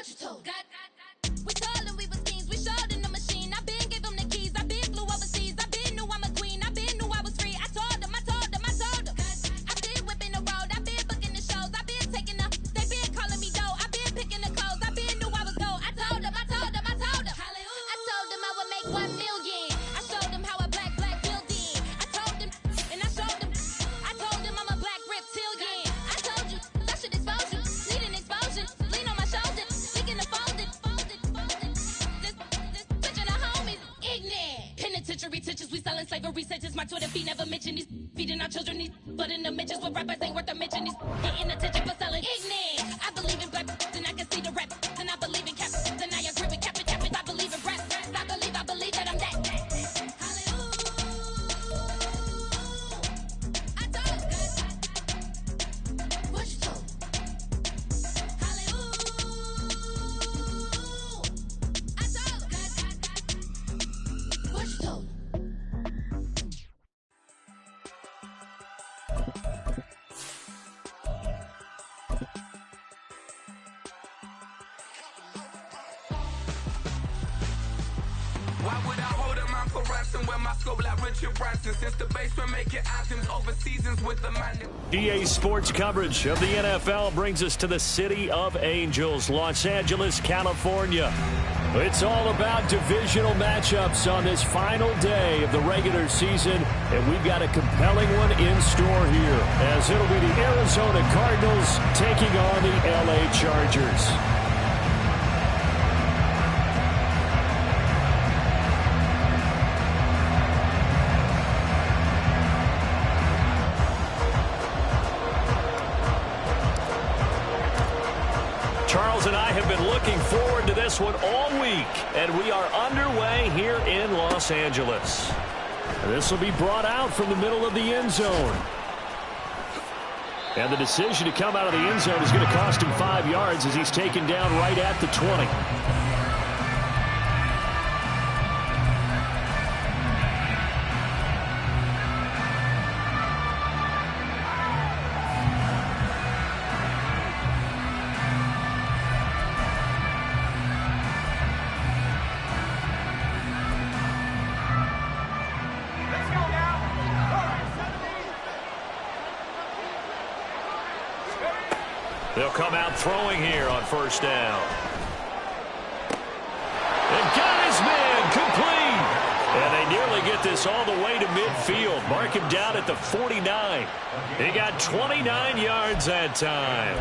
What you told? We told them we was kings. We showed them the machine. I been gave them the keys. I been flew overseas. I been knew I'm a queen. I been knew I was free. I told them. I been whipping the road. I been booking the shows. I been taking the. They been calling me dough. I been picking the clothes. I been knew I was gold. I told them. I told them. I told them I would make 1 million. I showed them how a black building. I told them and I showed them. I told them I'm a black reptilian. I told you I should expose you. Need an explosion. Lean on my shoulder. Speaking of folded. This switching the homies. Ignorant. Penitentiary teachers. We selling slavery sentence. My Twitter feed never mentioned these. Feeding our children these. But in the mentions with rappers ain't worth a mention. These getting attention for selling. Ignorant. I believe in black and I can see the rap. And I believe in cap. And I agree with cap. I believe in rap. I believe that I'm that. I told what you told. I told what you told. Why would I hold him out for raps and wear my scope like Richard Branson? Since the basement making anthems over seasons with the man. EA Sports coverage of the NFL brings us to the City of Angels, Los Angeles, California. It's all about divisional matchups on this final day of the regular season, and we've got a compelling one in store here, as it'll be the Arizona Cardinals taking on the LA Chargers. Charles and I have been looking forward to this one all week, and we are underway here in Los Angeles. This will be brought out from the middle of the end zone. And the decision to come out of the end zone is going to cost him 5 yards as he's taken down right at the 20. They'll come out throwing here on first down. And got his man complete. And they nearly get this all the way to midfield. Mark him down at the 49. He got 29 yards that time.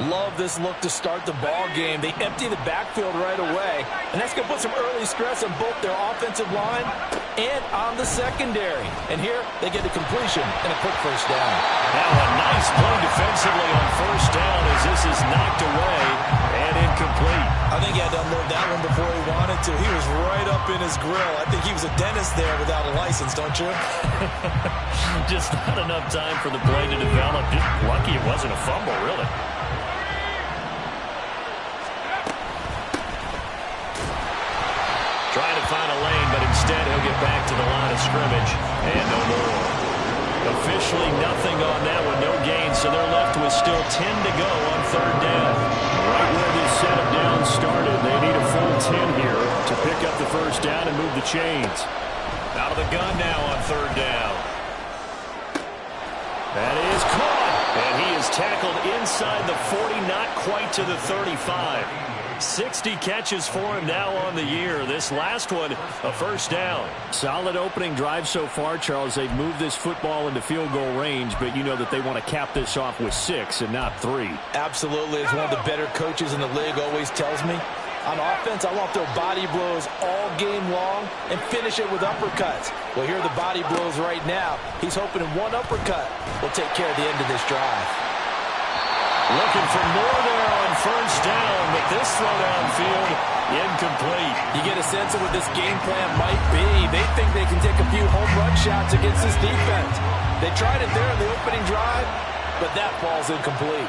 Love this look to start the ball game. They empty the backfield right away, and that's going to put some early stress on both their offensive line and on the secondary. And here they get a completion and a quick first down. Now a nice play defensively on first down as this is knocked away and incomplete. I think he had to unload that one before he wanted to. He was right up in his grill. I think he was a dentist there without a license, don't you? Just not enough time for the play to develop. Just lucky it wasn't a fumble, really. Trying to find a lane, but instead he'll get back to the line of scrimmage. And no more. Officially nothing on that one, no gain, so they're left with still 10 to go on third down. Right where this set of downs started, they need a full 10 here to pick up the first down and move the chains. Out of the gun now on third down. That is caught, and he is tackled inside the 40, not quite to the 35. 60 catches for him now on the year. This last one, a first down. Solid opening drive so far, Charles. They've moved this football into field goal range, but you know that they want to cap this off with 6 and not 3. Absolutely. As one of the better coaches in the league always tells me, on offense, I want to throw body blows all game long and finish it with uppercuts. Well, here are the body blows right now. He's hoping one uppercut will take care of the end of this drive. Looking for more there on first down, but this throw downfield, incomplete. You get a sense of what this game plan might be. They think they can take a few home run shots against this defense. They tried it there in the opening drive, but that ball's incomplete.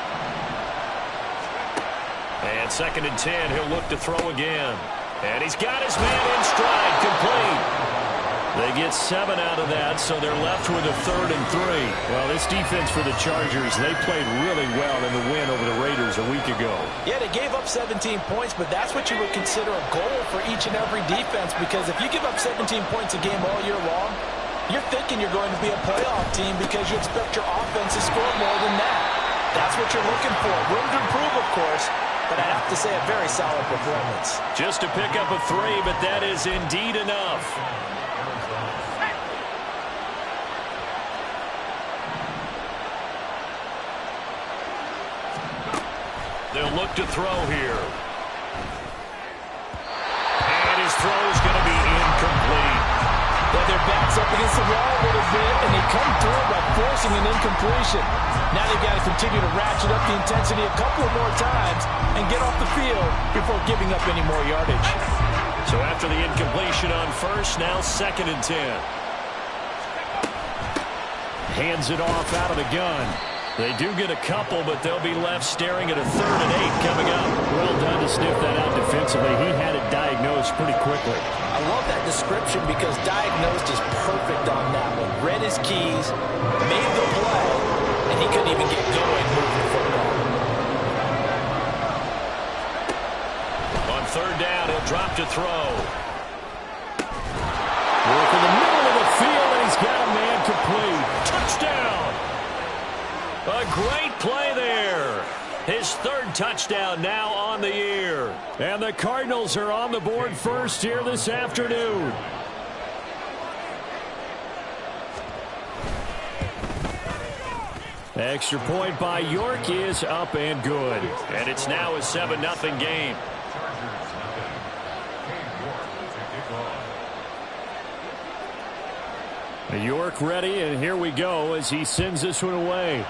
And 2nd and 10, he'll look to throw again. And he's got his man in stride, complete. They get 7 out of that, so they're left with a 3rd and 3. Well, this defense for the Chargers, they played really well in the win over the Raiders Chargers a week ago. Yeah, they gave up 17 points, but that's what you would consider a goal for each and every defense, because if you give up 17 points a game all year long, you're thinking you're going to be a playoff team because you expect your offense to score more than that. That's what you're looking for. Room to improve, of course, but I have to say a very solid performance. Just to pick up a 3, but that is indeed enough. They'll look to throw here. And his throw is going to be incomplete. Well, their back's up against the wall a little bit, and they come through by forcing an incompletion. Now they've got to continue to ratchet up the intensity a couple of more times and get off the field before giving up any more yardage. So after the incompletion on first, now 2nd and 10. Hands it off out of the gun. They do get a couple, but they'll be left staring at a 3rd and 8 coming up. Well done to sniff that out defensively. He had it diagnosed pretty quickly. I love that description because diagnosed is perfect on that one. Read his keys, made the play, and he couldn't even get going moving the football. On 3rd down, he'll drop to throw. Work in the middle of the field, and he's got a man complete. Touchdown! A great play there. His 3rd touchdown now on the year. And the Cardinals are on the board first here this afternoon. Extra point by York is up and good. And it's now a 7-0 game. York ready, and here we go as he sends this one away.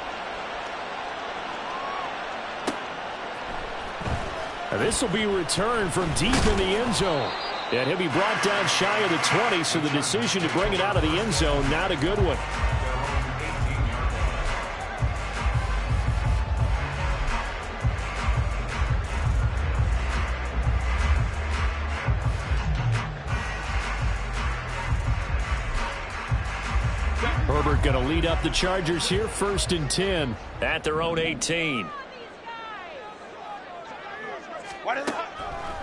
This will be returned from deep in the end zone. And he'll be brought down shy of the 20, so the decision to bring it out of the end zone, not a good one. Herbert going to lead up the Chargers here, 1st and 10 at their own 18.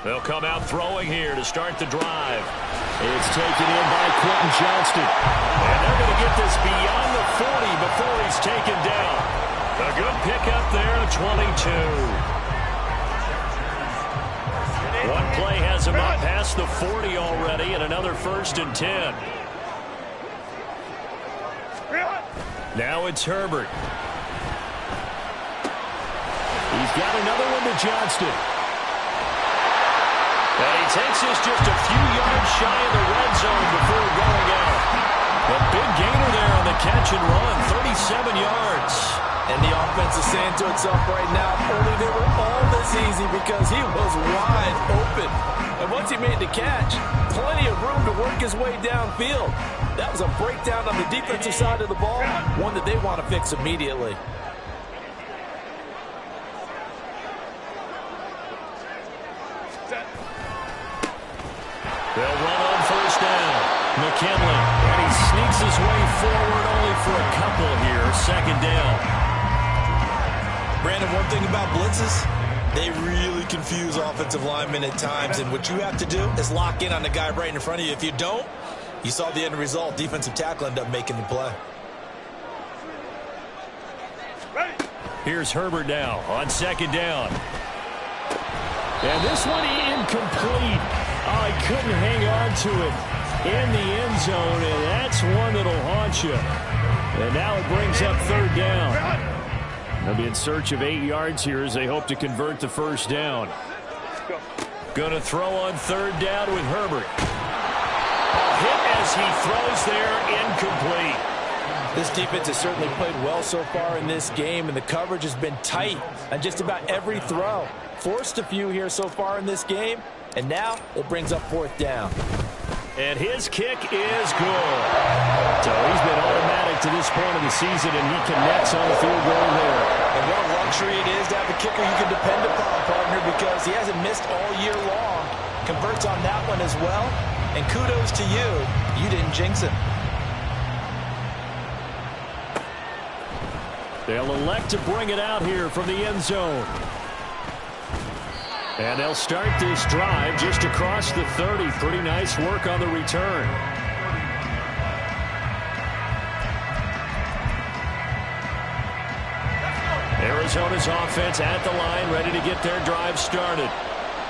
They'll come out throwing here to start the drive. It's taken in by Quentin Johnston. And they're going to get this beyond the 40 before he's taken down. A good pickup there, 22. One play has him up past the 40 already, and another 1st and 10. Now it's Herbert. He's got another one to Johnston. And he takes this just a few yards shy of the red zone before going out. A big gainer there on the catch and run, 37 yards. And the offense is saying to itself right now, only they were all this easy because he was wide open. And once he made the catch, plenty of room to work his way downfield. That was a breakdown on the defensive side of the ball, one that they want to fix immediately. They'll run on 1st down. McKinley, and he sneaks his way forward only for a couple here, 2nd down. Brandon, one thing about blitzes, they really confuse offensive linemen at times, and what you have to do is lock in on the guy right in front of you. If you don't, you saw the end result. Defensive tackle ended up making the play. Here's Herbert now on 2nd down. And this one incomplete. Oh, he couldn't hang on to it in the end zone, and that's one that'll haunt you. And now it brings up 3rd down. They'll be in search of 8 yards here as they hope to convert the 1st down. Going to throw on 3rd down with Herbert. Hit as he throws there, incomplete. This defense has certainly played well so far in this game, and the coverage has been tight on just about every throw. Forced a few here so far in this game, and now it brings up 4th down. And his kick is good. So he's been automatic to this point of the season, and he connects on the field goal there. And what a luxury it is to have a kicker you can depend upon, partner, because he hasn't missed all year long. Converts on that one as well. And kudos to you. You didn't jinx him. They'll elect to bring it out here from the end zone. And they'll start this drive just across the 30. Pretty nice work on the return. Arizona's offense at the line, ready to get their drive started.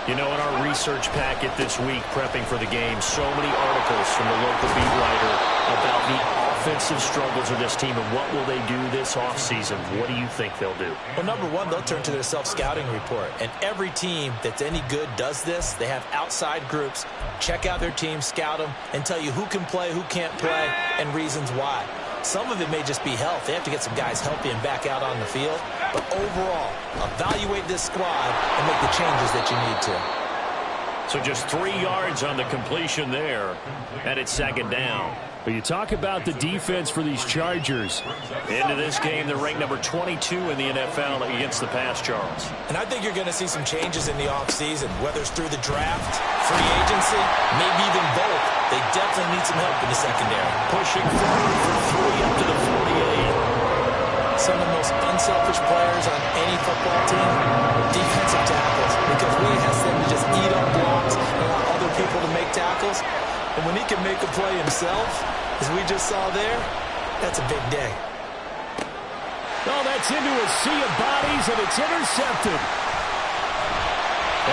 You know, in our research packet this week, prepping for the game, so many articles from the local beat writer about the offensive struggles of this team and what will they do this offseason. What do you think they'll do? Well, number one, they'll turn to their self-scouting report. And every team that's any good does this. They have outside groups, check out their team, scout them, and tell you who can play, who can't play, and reasons why. Some of it may just be health. They have to get some guys healthy and back out on the field. But overall, evaluate this squad and make the changes that you need to. So just 3 yards on the completion there, and it's second down. But you talk about the defense for these Chargers. Into this game, they're ranked number 22 in the NFL against the pass, Charles. And I think you're going to see some changes in the offseason, whether it's through the draft, free agency, maybe even both. They definitely need some help in the secondary. Pushing forward for 3 up to the 48. Some of the most unselfish players on any football team, defensive tackles, because Wade has them to just eat up blocks and allow other people to make tackles. And when he can make a play himself, as we just saw there, that's a big day. Oh, that's into a sea of bodies, and it's intercepted.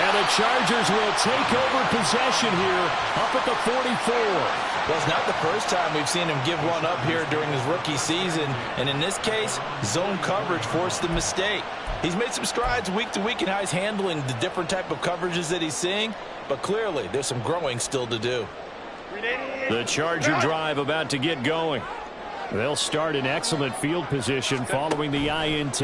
And the Chargers will take over possession here up at the 44. Well, it's not the first time we've seen him give one up here during his rookie season. And in this case, zone coverage forced the mistake. He's made some strides week to week in how he's handling the different type of coverages that he's seeing. But clearly, there's some growing still to do. The Charger drive about to get going. They'll start in excellent field position following the INT.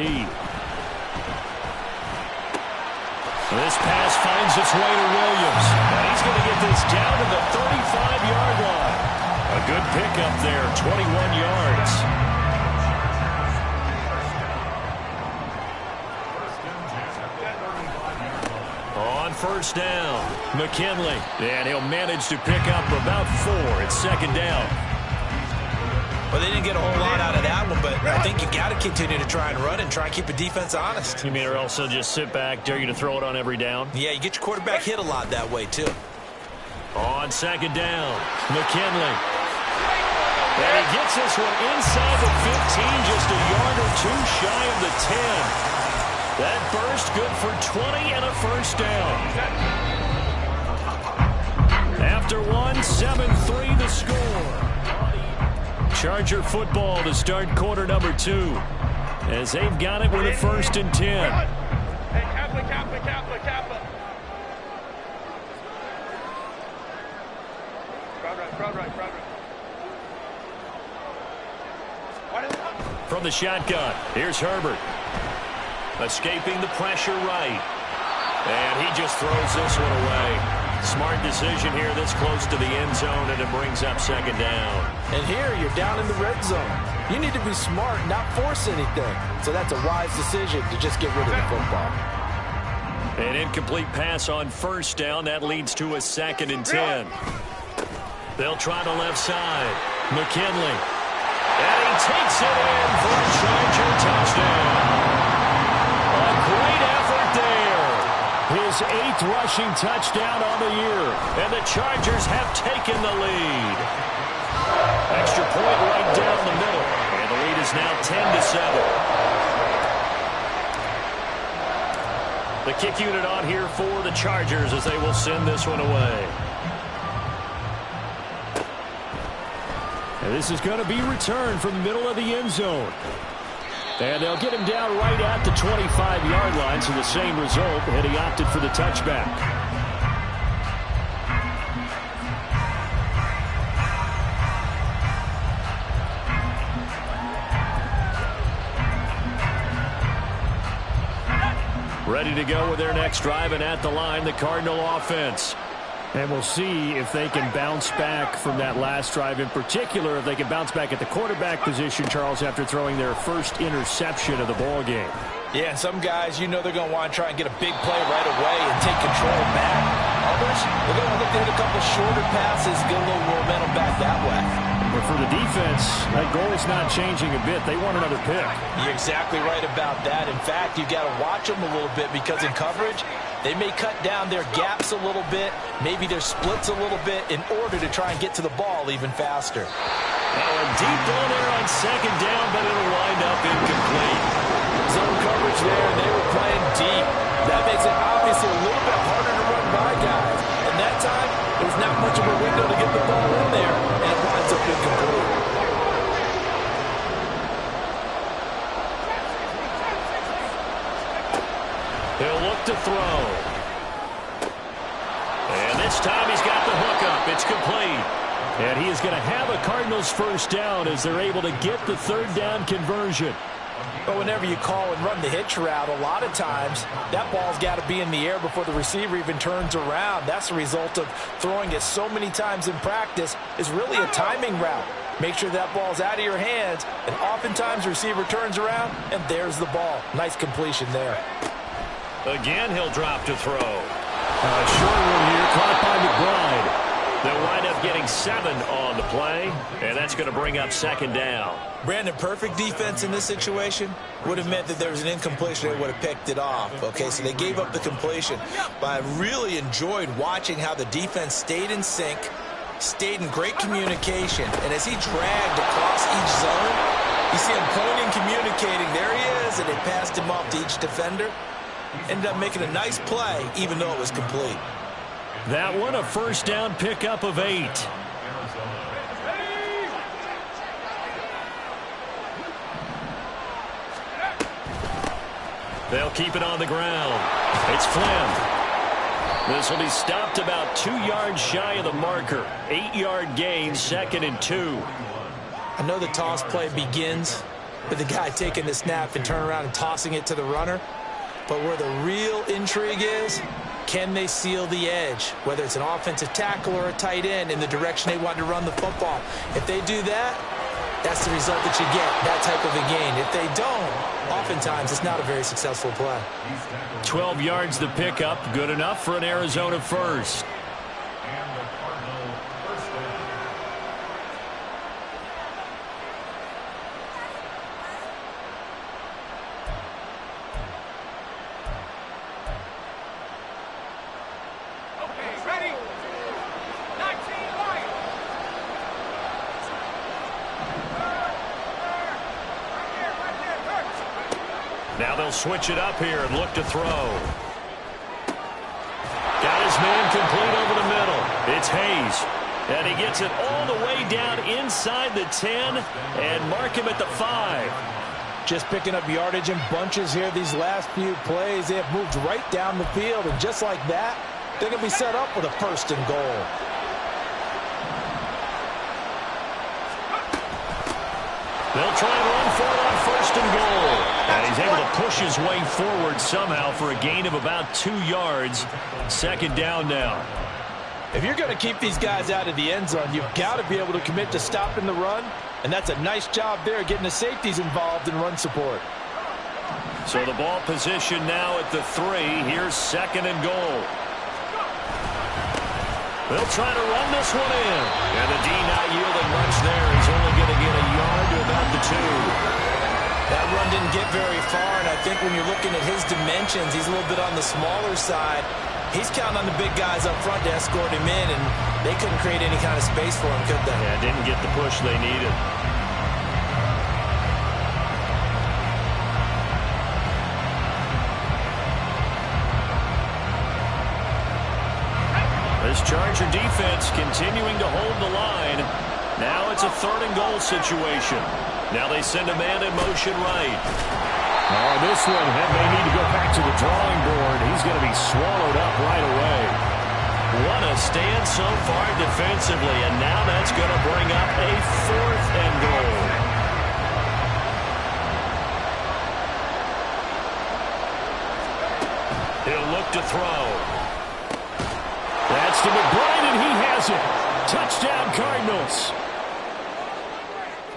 This pass finds its way to Williams. And he's going to get this down to the 35-yard line. A good pickup there, 21 yards. On first down, McKinley. And he'll manage to pick up about 4. It's second down. Well, they didn't get a whole lot out of that one, but I think you got to continue to try and run and try and keep the defense honest. You mean or also just sit back, dare you to throw it on every down? Yeah, you get your quarterback hit a lot that way, too. On second down, McKinley. And he gets this one inside the 15, just a yard or two shy of the 10. That burst good for 20 and a first down. After one, 7-3 the score. Charger football to start quarter number 2. As they've got it with a 1st and 10. Hey, Kappa. Crowd right. From the shotgun, here's Herbert. Escaping the pressure right. And he just throws this one away. Smart decision here this close to the end zone, and it brings up second down. And here you're down in the red zone. You need to be smart, not force anything. So that's a wise decision to just get rid of the football. An incomplete pass on first down. That leads to a 2nd and 10. They'll try the left side. McKinley. And he takes it in for a Charger touchdown. A great effort there. His 8th rushing touchdown on the year. And the Chargers have taken the lead. Extra point right down the middle. And the lead is now 10-7. The kick unit on here for the Chargers as they will send this one away. And this is going to be returned from the middle of the end zone. And they'll get him down right at the 25-yard line, so the same result, and he opted for the touchback. Ready to go with their next drive, and at the line, the Cardinal offense. And we'll see if they can bounce back from that last drive. In particular, if they can bounce back at the quarterback position, Charles, after throwing their first interception of the ball game. Yeah, some guys, you know they're going to want to try and get a big play right away and take control back. Others, they're going to look to hit a couple shorter passes, get a little momentum back that way. But for the defense, that goal is not changing a bit. They want another pick. You're exactly right about that. In fact, you've got to watch them a little bit because in coverage, They may cut down their gaps a little bit, maybe their splits a little bit in order to try and get to the ball even faster. Now a deep ball there on second down, but it'll wind up incomplete. Zone coverage there, and they were playing deep. That makes it obviously a little bit harder to run by guys. And that time, there was not much of a window to get the ball in there, and it winds up incomplete. He'll look to throw. And this time he's got the hook up. It's complete. And he is going to have a Cardinals first down as they're able to get the third down conversion. But whenever you call and run the hitch route, a lot of times that ball's got to be in the air before the receiver even turns around. That's the result of throwing it so many times in practice is really a timing route. Make sure that ball's out of your hands, and oftentimes the receiver turns around, and there's the ball. Nice completion there. Again, he'll drop to throw. Short one here, caught by McBride. They'll wind up getting 7 on the play, and that's going to bring up second down. Brandon, perfect defense in this situation would have meant that there was an incompletion. They would have picked it off. Okay, so they gave up the completion. But I really enjoyed watching how the defense stayed in sync, stayed in great communication, and as he dragged across each zone, you see him pointing, communicating. There he is, and they passed him off to each defender. Ended up making a nice play, even though it was complete. That one, a first down pickup of 8. They'll keep it on the ground. It's Flynn. This will be stopped about 2 yards shy of the marker. 8-yard gain, 2nd and 2. I know the toss play begins with the guy taking the snap and turning around and tossing it to the runner. But where the real intrigue is, can they seal the edge, whether it's an offensive tackle or a tight end, in the direction they want to run the football? If they do that, that's the result that you get, that type of a gain. If they don't, oftentimes it's not a very successful play. 12 yards the pickup, good enough for an Arizona first. Now they'll switch it up here and look to throw. Got his man complete over the middle. It's Hayes. And he gets it all the way down inside the 10 and mark him at the 5. Just picking up yardage in bunches here these last few plays. They have moved right down the field, and just like that, they're going to be set up with a first and goal. They'll try and run for it on first and goal. And he's able to push his way forward somehow for a gain of about 2 yards. Second down now. If you're going to keep these guys out of the end zone, you've got to be able to commit to stopping the run. And that's a nice job there, getting the safeties involved in run support. So the ball position now at the 3. Here's second and goal. They'll try to run this one in. And the D not yielding much there. He's only going to get a yard to about the 2. That run didn't get very far, and I think when you're looking at his dimensions, he's a little bit on the smaller side. He's counting on the big guys up front to escort him in, and they couldn't create any kind of space for him, could they? Yeah, didn't get the push they needed. This Charger defense continuing to hold the line. Now it's a third and goal situation. Now they send a man in motion right. Oh, this one may need to go back to the drawing board. He's going to be swallowed up right away. What a stand so far defensively, and now that's going to bring up a 4th and goal. He'll look to throw. That's to McBride, and he has it. Touchdown, Cardinals.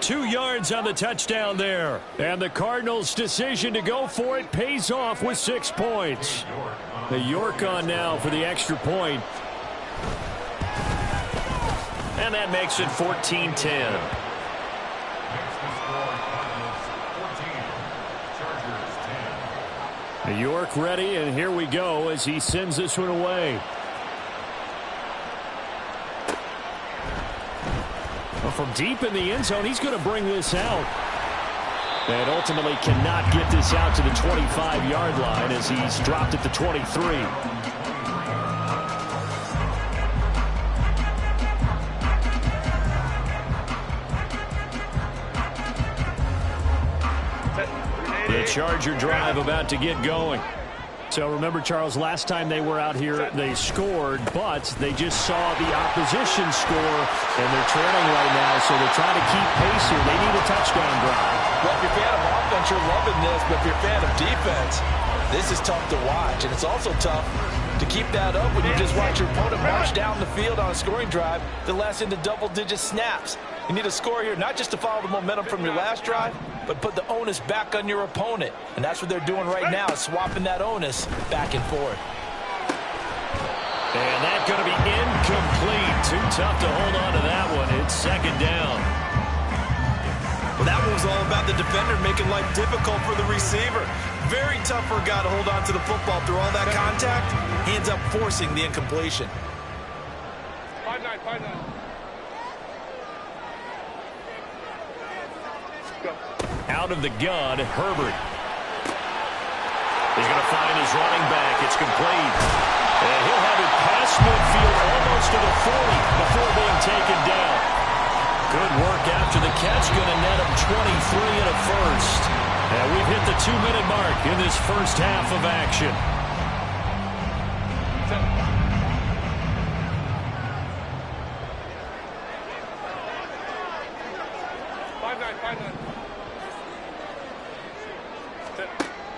2 yards on the touchdown there. And the Cardinals' decision to go for it pays off with 6 points. The York on now for the extra point. And that makes it 14-10. York ready, and here we go as he sends this one away. Well, from deep in the end zone, he's going to bring this out. And ultimately cannot get this out to the 25-yard line as he's dropped at the 23. The Charger drive about to get going. So remember, Charles, last time they were out here, they scored, but they just saw the opposition score, and they're trailing right now, so they're trying to keep pace here. They need a touchdown drive. Well, if you're a fan of offense, you're loving this, but if you're a fan of defense, this is tough to watch, and it's also tough to keep that up when you just watch your opponent march down the field on a scoring drive that lasts into double-digit snaps. You need a score here, not just to follow the momentum from your last drive, but put the onus back on your opponent. And that's what they're doing right now, swapping that onus back and forth. And that's going to be incomplete. Too tough to hold on to that one. It's second down. Well, that one was all about the defender making life difficult for the receiver. Very tough for a guy to hold on to the football through all that contact. He ends up forcing the incompletion. 5-9, 5-9. Out of the gun, Herbert. He's going to find his running back. It's complete. And he'll have it past midfield almost to the 40 before being taken down. Good work after the catch. Going to net him 23 and a first. And we've hit the 2-minute mark in this first half of action.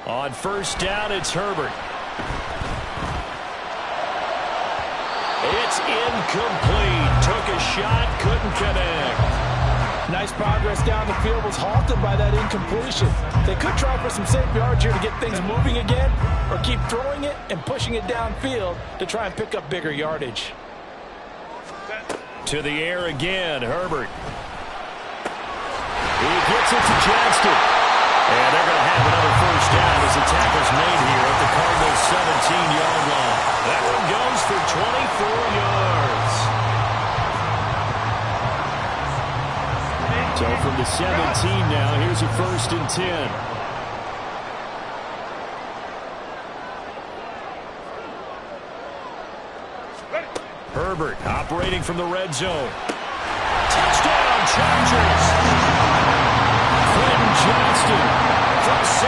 On first down, it's Herbert. It's incomplete. Took a shot, couldn't connect. Nice progress down the field, was halted by that incompletion. They could try for some safe yards here to get things moving again, or keep throwing it and pushing it downfield to try and pick up bigger yardage. To the air again, Herbert. He gets it to Johnston. And they're going to have another first down as the tackle's made here at the Cardinals' 17-yard line. That one goes for 24 yards. So from the 17 now, here's a 1st and 10. Herbert operating from the red zone. Touchdown, Chargers! Johnston from 17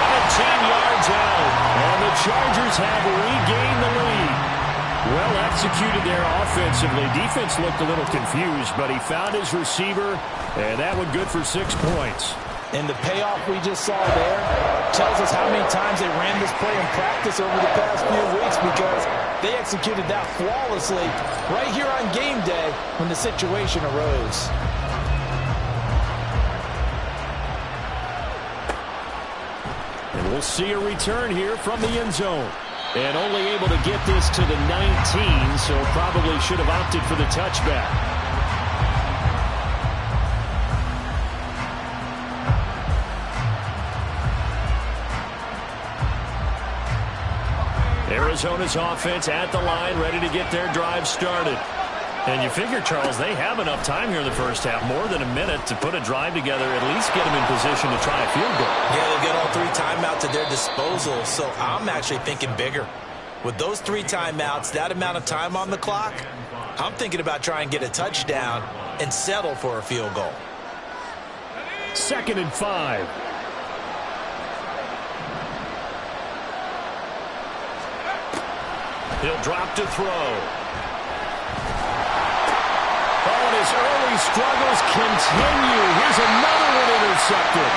yards out. And the Chargers have regained the lead. Well executed there offensively. Defense looked a little confused, but he found his receiver, and that one good for 6 points. And the payoff we just saw there tells us how many times they ran this play in practice over the past few weeks, because they executed that flawlessly right here on game day when the situation arose. And we'll see a return here from the end zone. And only able to get this to the 19, so probably should have opted for the touchback. Arizona's offense at the line, ready to get their drive started. And you figure, Charles, they have enough time here in the first half, more than a minute, to put a drive together, at least get them in position to try a field goal. Yeah, they'll get all 3 timeouts at their disposal, so I'm actually thinking bigger. With those 3 timeouts, that amount of time on the clock, I'm thinking about trying to get a touchdown and settle for a field goal. 2nd and 5. He'll drop to throw. Oh, and his early struggles continue. Here's another one intercepted.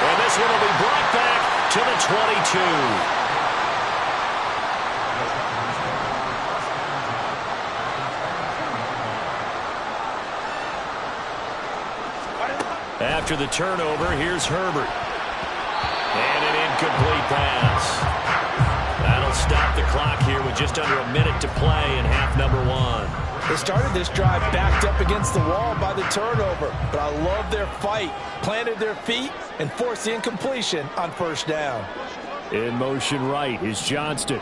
And this one will be brought back to the 22. After the turnover, here's Herbert. And an incomplete pass. That'll stop the clock here with just under a minute to play in half number 1. They started this drive backed up against the wall by the turnover, but I love their fight. Planted their feet and forced the incompletion on first down. In motion right is Johnston.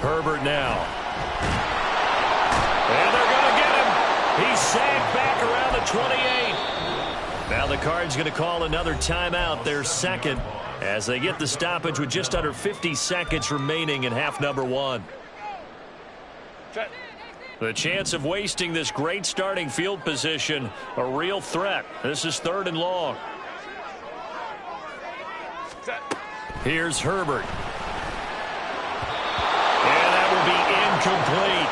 Herbert now. And they're going to get him. He's sacked back around the 28. Now the Cards going to call another timeout, their second, as they get the stoppage with just under 50 seconds remaining in half number one. The chance of wasting this great starting field position, a real threat. This is 3rd and long. Here's Herbert. And that will be incomplete.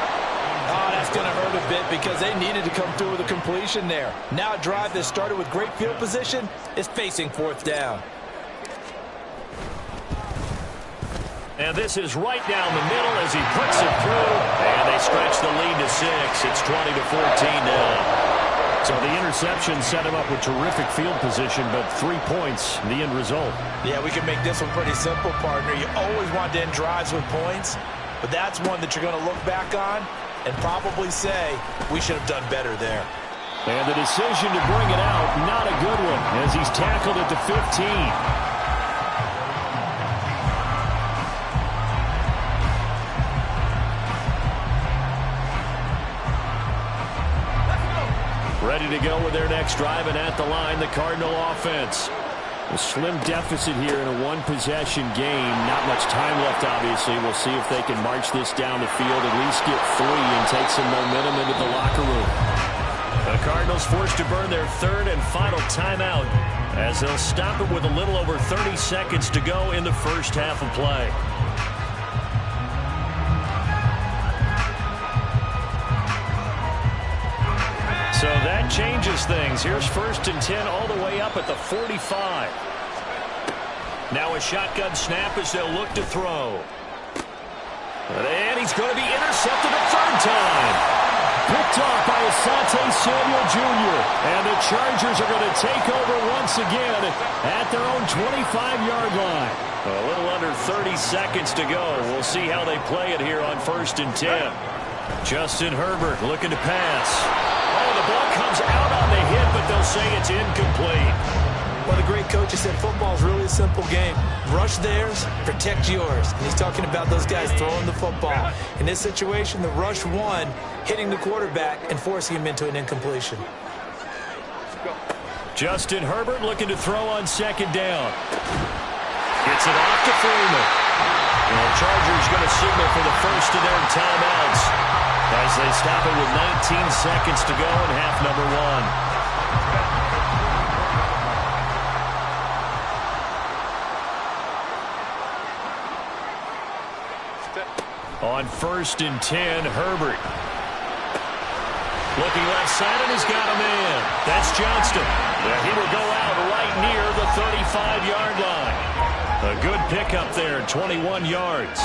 Oh, that's going to hurt a bit because they needed to come through with a completion there. Now a drive that started with great field position is facing 4th down. And this is right down the middle as he puts it through. And they stretch the lead to 6. It's 20-14 now. So the interception set him up with terrific field position, but 3 points, the end result. Yeah, we can make this one pretty simple, partner. You always want to end drives with points, but that's one that you're going to look back on and probably say, we should have done better there. And the decision to bring it out, not a good one, as he's tackled at the 15. Ready to go with their next drive, and at the line, the Cardinal offense. A slim deficit here in a one-possession game. Not much time left, obviously. We'll see if they can march this down the field, at least get 3 and take some momentum into the locker room. The Cardinals forced to burn their 3rd and final timeout as they'll stop it with a little over 30 seconds to go in the first half of play. So that changes things. Here's 1st and 10 all the way up at the 45. Now a shotgun snap as they'll look to throw. And he's going to be intercepted a 3rd time. Picked off by Asante Samuel Jr. And the Chargers are going to take over once again at their own 25-yard line. A little under 30 seconds to go. We'll see how they play it here on 1st and 10. Justin Herbert looking to pass. Oh, the ball comes out on the hit, but they'll say it's incomplete. Well, the great coach has said football is really a simple game. Rush theirs, protect yours. And he's talking about those guys throwing the football. In this situation, the rush one, hitting the quarterback and forcing him into an incompletion. Justin Herbert looking to throw on 2nd down. Gets it off to Freeman. And the Chargers going to signal for the first of their timeouts as they stop it with 19 seconds to go in half number one. On 1st and 10, Herbert. Looking left side, and he's got a man. That's Johnston. He will go out right near the 35-yard line. A good pickup there, 21 yards.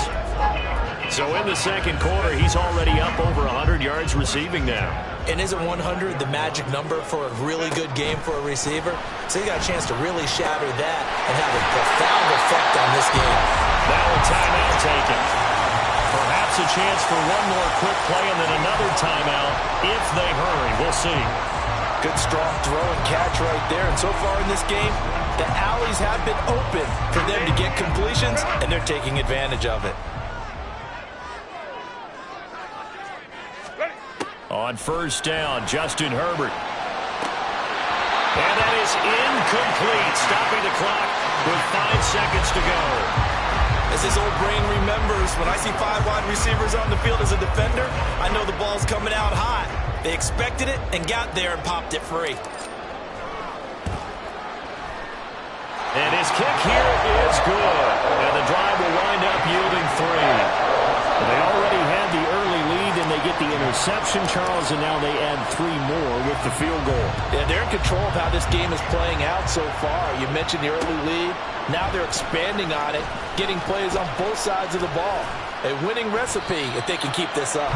So in the second quarter, he's already up over 100 yards receiving now. And isn't 100 the magic number for a really good game for a receiver? So he got a chance to really shatter that and have a profound effect on this game. Now a timeout taken. Perhaps a chance for one more quick play and then another timeout if they hurry. We'll see. Good strong throw and catch right there. And so far in this game, the alleys have been open for them to get completions, and they're taking advantage of it. On 1st down, Justin Herbert. And that is incomplete, stopping the clock with 5 seconds to go. As his old brain remembers, when I see 5 wide receivers on the field as a defender, I know the ball's coming out hot. They expected it and got there and popped it free. And his kick here is good. And the drive will wind up yielding 3. They already had the early lead, and they get the interception, Charles, and now they add 3 more with the field goal. Yeah, they're in control of how this game is playing out so far. You mentioned the early lead. Now they're expanding on it, getting plays on both sides of the ball. A winning recipe if they can keep this up.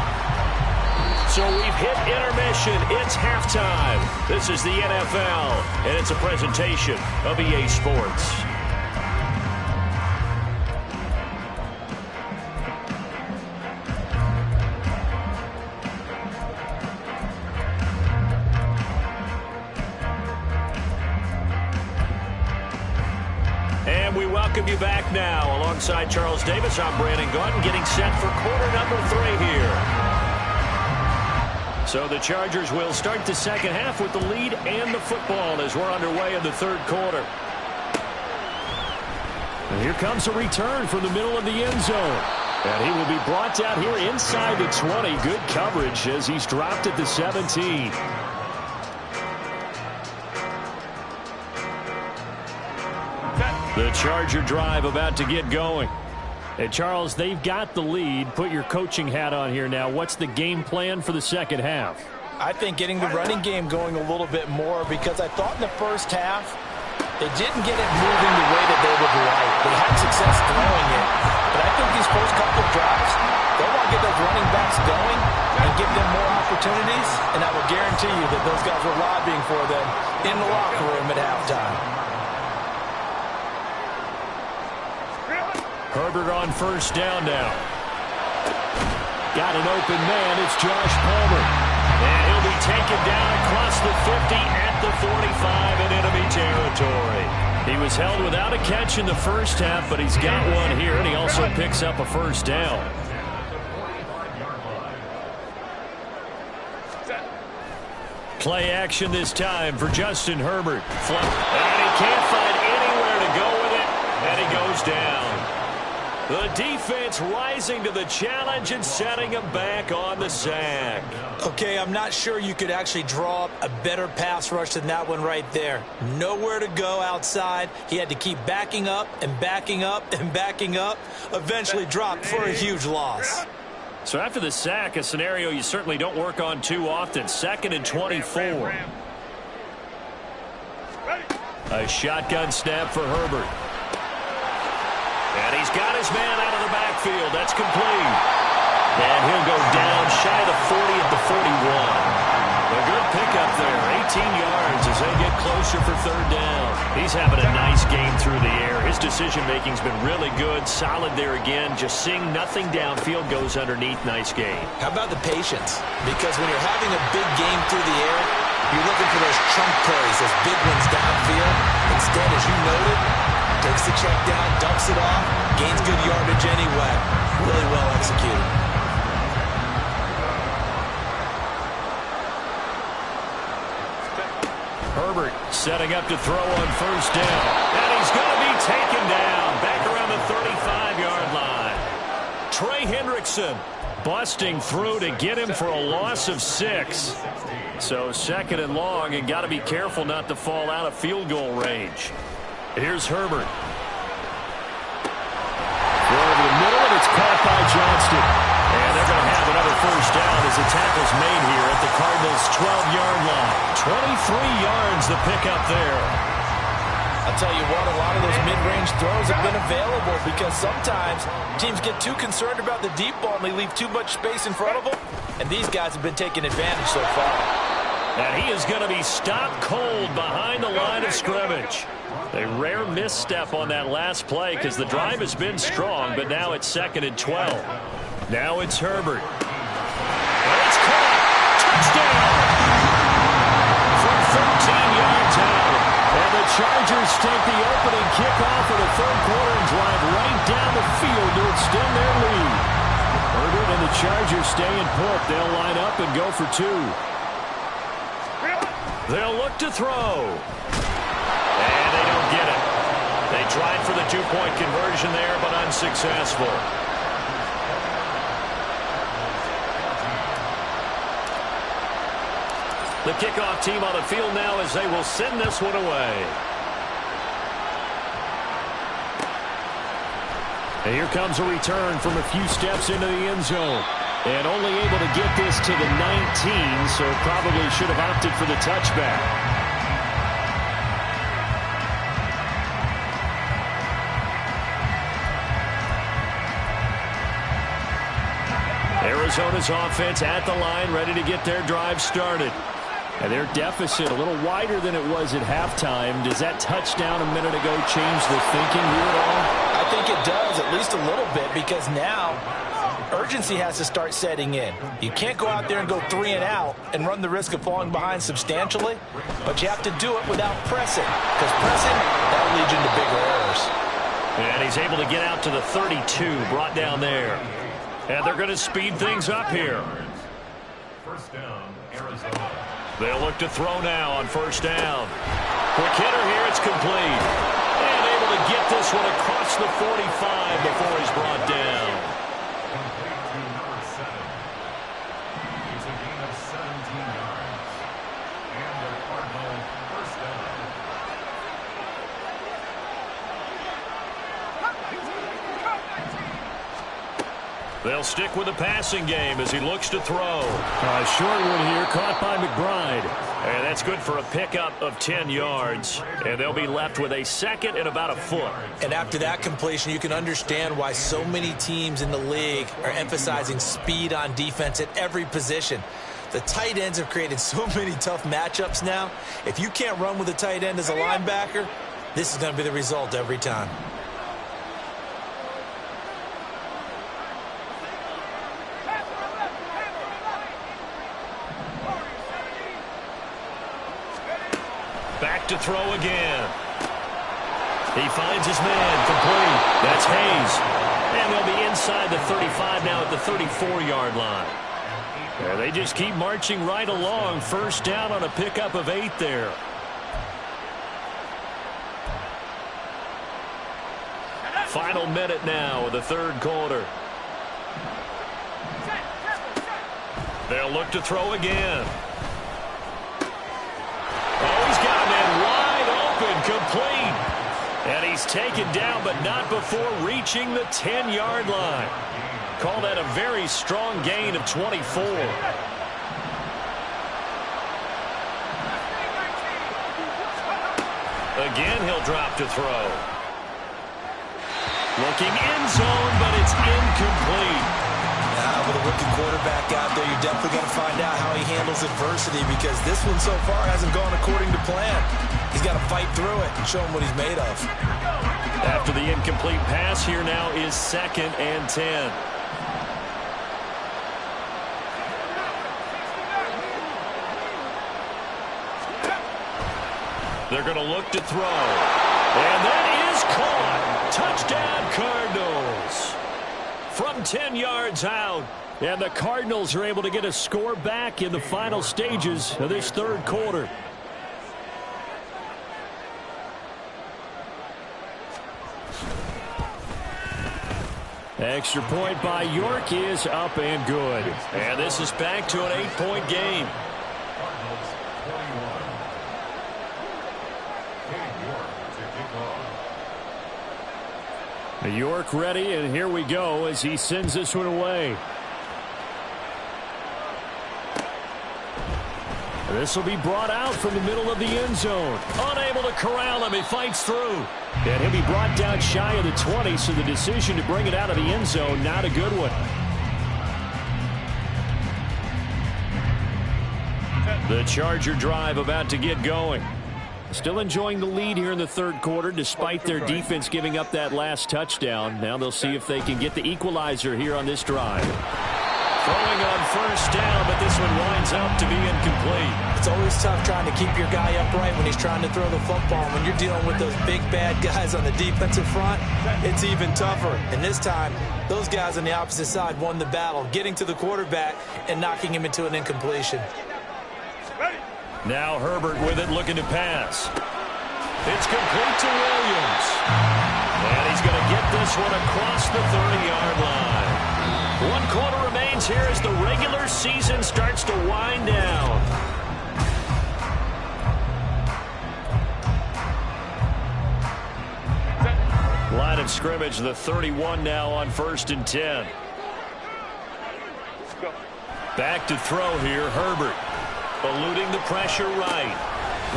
So we've hit intermission. It's halftime. This is the NFL, and it's a presentation of EA Sports. And we welcome you back now. Alongside Charles Davis, I'm Brandon Gaudin, getting set for quarter number 3 here. So the Chargers will start the second half with the lead and the football as we're underway in the third quarter. And here comes a return from the middle of the end zone. And he will be brought down here inside the 20. Good coverage as he's dropped at the 17. The Charger drive about to get going. Hey, Charles, they've got the lead. Put your coaching hat on here now. What's the game plan for the second half? I think getting the running game going a little bit more, because I thought in the first half they didn't get it moving the way that they would like. They had success throwing it, but I think these first couple of drives, they want to get those running backs going and give them more opportunities, and I will guarantee you that those guys were lobbying for them in the locker room at halftime. Herbert on first down now. Got an open man. It's Josh Palmer. And he'll be taken down across the 50 at the 45 in enemy territory. He was held without a catch in the first half, but he's got one here, and he also picks up a first down. Play action this time for Justin Herbert. And he can't find anywhere to go with it, and he goes down. The defense rising to the challenge and setting him back on the sack. Okay, I'm not sure you could actually draw up a better pass rush than that one right there. Nowhere to go outside. He had to keep backing up and backing up and backing up. Eventually dropped for a huge loss. So after the sack, a scenario you certainly don't work on too often. 2nd and 24. A shotgun snap for Herbert. And he's got his man out of the backfield. That's complete. And he'll go down shy of the 40 at the 41. A good pickup there. 18 yards as they get closer for third down. He's having a nice game through the air. His decision-making's been really good. Solid there again. Just seeing nothing downfield goes underneath. Nice game. How about the patience? Because when you're having a big game through the air, you're looking for those chunk plays, those big ones downfield. Instead, as you noted, takes the check down, dumps it off, gains good yardage anyway. Really well executed. Herbert setting up to throw on first down. And he's going to be taken down back around the 35-yard line. Trey Hendrickson busting through to get him for a loss of 6. So 2nd and long, and got to be careful not to fall out of field goal range. Here's Herbert. Throw over the middle, and it's caught by Johnston. And they're going to have another first down as the tackle's made here at the Cardinals' 12-yard line. 23 yards the pickup there. I'll tell you what, a lot of those mid-range throws have been available because sometimes teams get too concerned about the deep ball and they leave too much space in front of them. And these guys have been taking advantage so far. And he is going to be stopped cold behind the line of scrimmage. A rare misstep on that last play because the drive has been strong, but now it's 2nd and 12. Now it's Herbert. And it's caught. Touchdown! From 13 yards out. And the Chargers take the opening kickoff of the third quarter and drive right down the field to extend their lead. Herbert and the Chargers staying put. They'll line up and go for 2. They'll look to throw. And they don't get it. They tried for the 2-point conversion there, but unsuccessful. The kickoff team on the field now as they will send this one away. And here comes a return from a few steps into the end zone. And only able to get this to the 19, so probably should have opted for the touchback. Arizona's offense at the line, ready to get their drive started. And their deficit a little wider than it was at halftime. Does that touchdown a minute ago change the thinking here at all? I think it does, at least a little bit, because now urgency has to start setting in. You can't go out there and go 3 and out and run the risk of falling behind substantially, but you have to do it without pressing, because pressing, that'll lead you into bigger errors. And he's able to get out to the 32, brought down there. And they're going to speed things up here. First down, Arizona. They'll look to throw now on first down. Quick hitter here, it's complete. And able to get this one across the 45 before he's brought down. Complete to number 7. It's a gain of 17 yards. And the Cardinal first down. They'll stick with the passing game as he looks to throw. A short one here, caught by McBride. And that's good for a pickup of 10 yards. And they'll be left with a second and about a foot. And after that completion, you can understand why so many teams in the league are emphasizing speed on defense at every position. The tight ends have created so many tough matchups now. If you can't run with a tight end as a linebacker, this is going to be the result every time. Back to throw again. He finds his man, complete. That's Hayes. And they'll be inside the 35 now at the 34-yard line. And they just keep marching right along. First down on a pickup of 8 there. Final minute now of the third quarter. They'll look to throw again. Oh, he's got a man wide open, complete. And he's taken down, but not before reaching the 10-yard line. Call that a very strong gain of 24. Again, he'll drop to throw. Looking end zone, but it's incomplete. With a rookie quarterback out there, you're definitely going to find out how he handles adversity, because this one so far hasn't gone according to plan. He's got to fight through it and show him what he's made of. After the incomplete pass, here now is 2nd and 10. They're going to look to throw. And that is caught. Touchdown, Cardinals. From 10 yards out. And the Cardinals are able to get a score back in the final stages of this third quarter. Extra point by York is up and good. And this is back to an 8-point game. Cardinals 21. York ready, and here we go as he sends this one away. This will be brought out from the middle of the end zone. Unable to corral him. He fights through. And he'll be brought down shy of the 20, so the decision to bring it out of the end zone, not a good one. The Charger drive about to get going. Still enjoying the lead here in the third quarter, despite their defense giving up that last touchdown. Now they'll see if they can get the equalizer here on this drive. Throwing on first down, but this one winds up to be incomplete. It's always tough trying to keep your guy upright when he's trying to throw the football. When you're dealing with those big, bad guys on the defensive front, it's even tougher. And this time, those guys on the opposite side won the battle, getting to the quarterback and knocking him into an incompletion. Now Herbert with it, looking to pass. It's complete to Williams. And he's going to get this one across the 30-yard line. 1 quarter remains here as the regular season starts to wind down. Line of scrimmage, the 31 now on 1st and 10. Back to throw here, Herbert. Eluding the pressure right.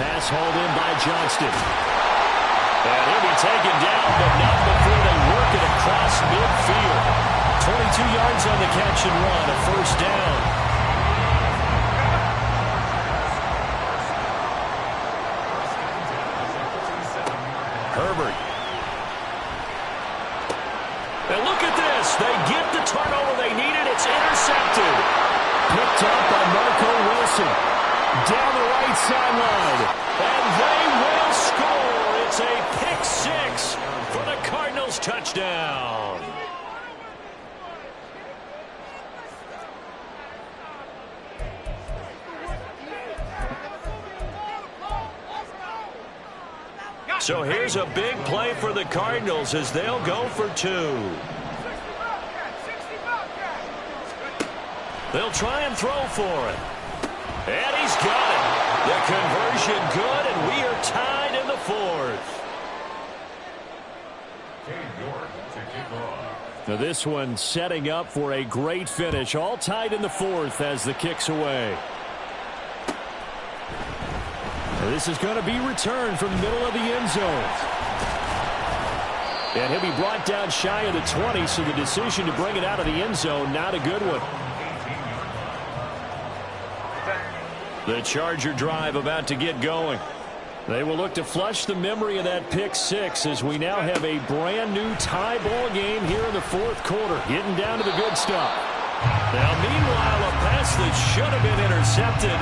Pass hauled in by Johnston. And he'll be taken down, but not before they work it across midfield. 22 yards on the catch and run, a first down. Herbert. And look at this. They get the turnover they need picked up by Marco Wilson. Down the right sideline. And they will score. It's a pick six for the Cardinals touchdown. So here's a big play for the Cardinals as they'll go for two. They'll try and throw for it. And he's got it. The conversion good, and we are tied in the fourth. Now this one setting up for a great finish. All tied in the fourth as the kick's away. This is going to be returned from the middle of the end zone. And he'll be brought down shy of the 20, so the decision to bring it out of the end zone, not a good one. The Charger drive about to get going. They will look to flush the memory of that pick six as we now have a brand new tie ball game here in the fourth quarter. Getting down to the good stuff. Now, meanwhile, a pass that should have been intercepted,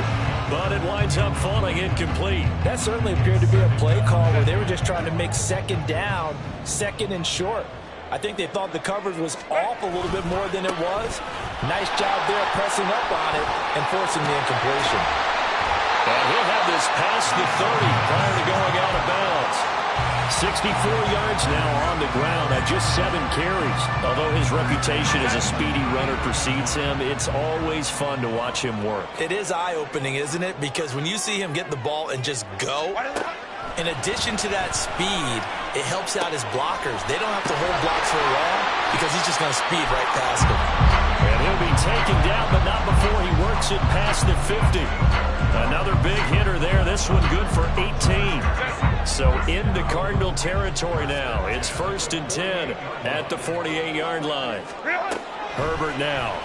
but it winds up falling incomplete. That certainly appeared to be a play call where they were just trying to make second down, second and short. I think they thought the coverage was off a little bit more than it was. Nice job there pressing up on it and forcing the incompletion. And he'll have this past the 30 prior to going out of bounds. 64 yards now on the ground at just 7 carries. Although his reputation as a speedy runner precedes him, it's always fun to watch him work. It is eye-opening, isn't it? Because when you see him get the ball and just go, in addition to that speed, it helps out his blockers. They don't have to hold blocks for long because he's just going to speed right past them. And he'll be taken down, but not before he works it past the 50. Another big hitter there. This one good for 18. So into Cardinal territory now. It's 1st and 10 at the 48-yard line. Herbert now.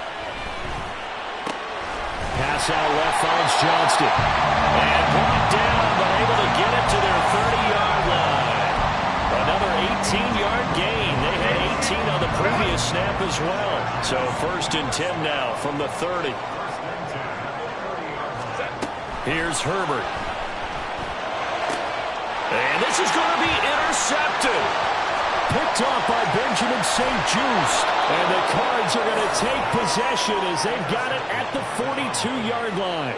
Pass out left finds Johnston. And brought down, but able to get it to their 30-yard line. Another 18-yard gain. They had 18 on the previous snap as well. So 1st and 10 now from the 30. Here's Herbert. And this is going to be intercepted. Picked off by Benjamin St-Juste. And the Cards are going to take possession as they've got it at the 42-yard line.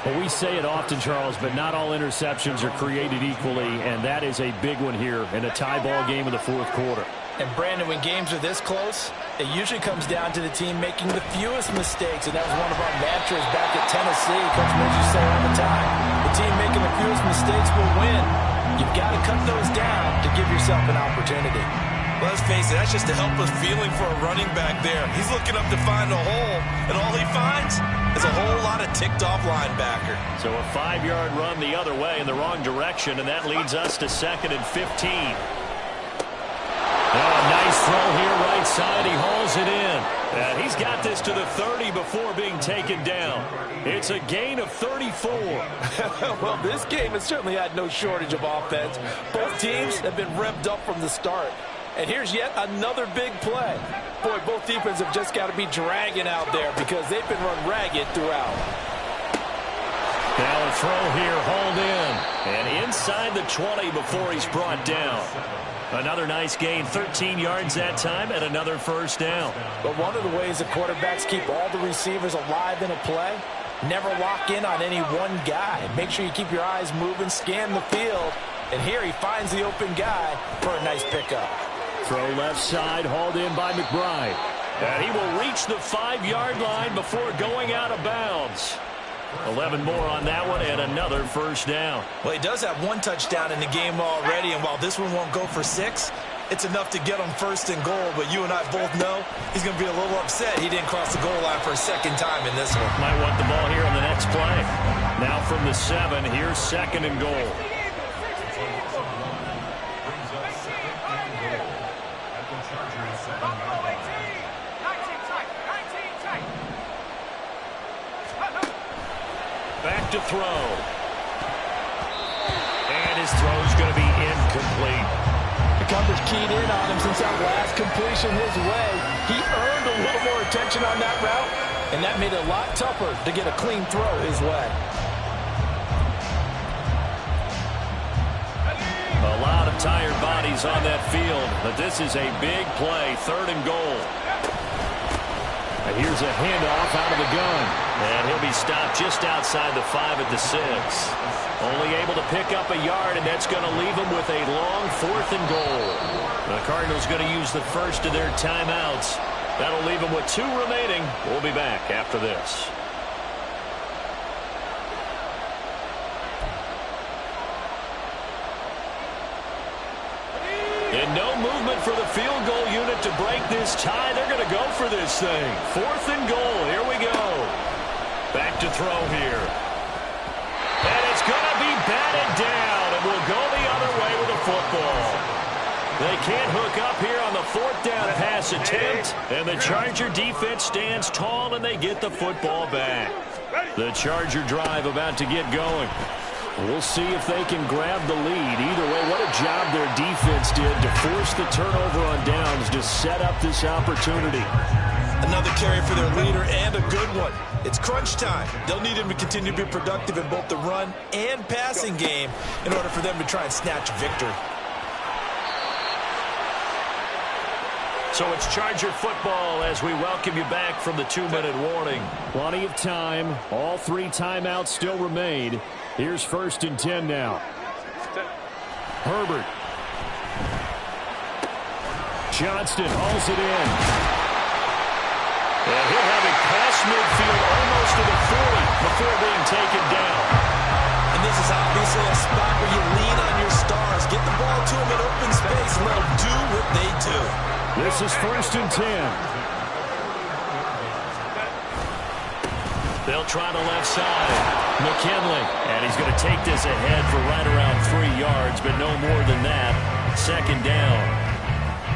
Well, we say it often, Charles, but not all interceptions are created equally, and that is a big one here in a tie ball game in the fourth quarter. And, Brandon, when games are this close, it usually comes down to the team making the fewest mistakes, and that was one of our mantras back at Tennessee. Coach Mills used to say all the time, the team making the fewest mistakes will win. You've got to cut those down to give yourself an opportunity. Let's face it, that's just a helpless feeling for a running back there. He's looking up to find a hole, and all he finds is a whole lot of ticked-off linebacker. So a 5-yard run the other way in the wrong direction, and that leads us to 2nd and 15. Oh, nice throw here right side. He hauls it in. And he's got this to the 30 before being taken down. It's a gain of 34. Well, this game has certainly had no shortage of offense. Both teams have been revved up from the start. And here's yet another big play. Boy, both defenses have just got to be dragging out there because they've been run ragged throughout. Now a throw here, hauled in. And inside the 20 before he's brought down. Another nice gain, 13 yards that time, and another first down. But one of the ways the quarterbacks keep all the receivers alive in a play, never lock in on any one guy. Make sure you keep your eyes moving, scan the field. And here he finds the open guy for a nice pickup. Throw left side, hauled in by McBride. And he will reach the 5-yard line before going out of bounds. 11 more on that one, and another first down. Well, he does have one touchdown in the game already, and while this one won't go for 6, it's enough to get him 1st and goal. But you and I both know he's going to be a little upset he didn't cross the goal line for a second time in this one. Might want the ball here on the next play. Now from the 7, here's 2nd and goal. Back to throw. And his throw's going to be incomplete. The coverage keyed in on him since that last completion his way. He earned a little more attention on that route, And that made it a lot tougher to get a clean throw his way. A lot of tired bodies on that field, but this is a big play, 3rd and goal. And here's a handoff out of the gun. And he'll be stopped just outside the 5 at the 6. Only able to pick up a yard, and that's going to leave him with a long 4th and goal. The Cardinals going to use the first of their timeouts. That'll leave him with 2 remaining. We'll be back after this. And no movement for the field goal unit to break this tie. They're going to go for this thing. 4th and goal. Here we go. Back to throw here. And it's going to be batted down, and we'll go the other way with the football. They can't hook up here on the 4th down pass attempt, and the Charger defense stands tall, and they get the football back. The Charger drive about to get going. We'll see if they can grab the lead. Either way, what a job their defense did to force the turnover on downs to set up this opportunity. Another carry for their leader, and a good one. It's crunch time. They'll need him to continue to be productive in both the run and passing game in order for them to try and snatch victory. So it's Charger football as we welcome you back from the 2-minute warning. Plenty of time. All 3 timeouts still remain. Here's 1st and 10 now. Herbert. Johnston hauls it in. And he'll have it past midfield almost to the 40 before being taken down. And this is obviously a spot where you lean on your stars. Get the ball to them in open space and let them do what they do. This is 1st and 10. They'll try the left side. McKinley. And he's going to take this ahead for right around 3 yards, but no more than that. 2nd down.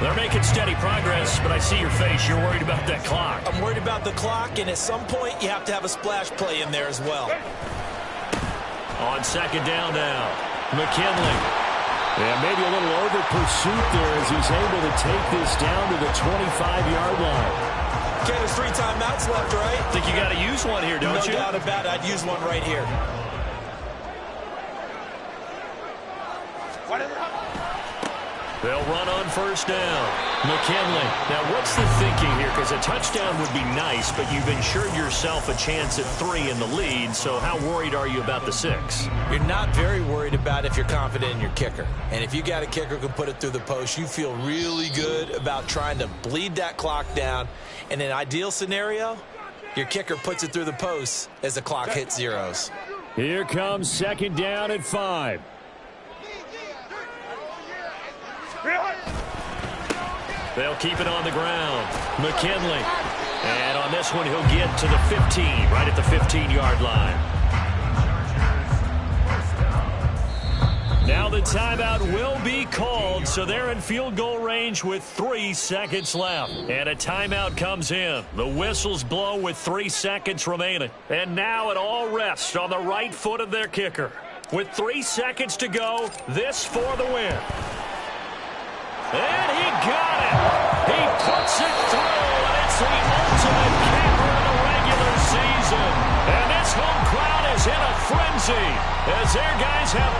They're making steady progress, but I see your face. You're worried about that clock. I'm worried about the clock, and at some point you have to have a splash play in there as well. On 2nd down now, McKinley. Yeah, maybe a little over pursuit there as he's able to take this down to the 25-yard line. Okay, there's 3 timeouts left, right? Think you got to use one here, don't you? No doubt about it. I'd use one right here. They'll run on 1st down. McKinley. Now, what's the thinking here? Because a touchdown would be nice, but you've ensured yourself a chance at 3 in the lead, so how worried are you about the 6? You're not very worried about if you're confident in your kicker. And if you got a kicker who can put it through the post, you feel really good about trying to bleed that clock down. In an ideal scenario, your kicker puts it through the post as the clock hits zeros. Here comes 2nd down at 5. They'll keep it on the ground. McKinley. And on this one, he'll get to the 15, right at the 15-yard line. Now the timeout will be called, so they're in field goal range with 3 seconds left. And a timeout comes in. The whistles blow with 3 seconds remaining. And now it all rests on the right foot of their kicker. With 3 seconds to go, this for the win. And he got it. He puts it through, and it's the ultimate capper of the regular season. And this home crowd is in a frenzy as their guys have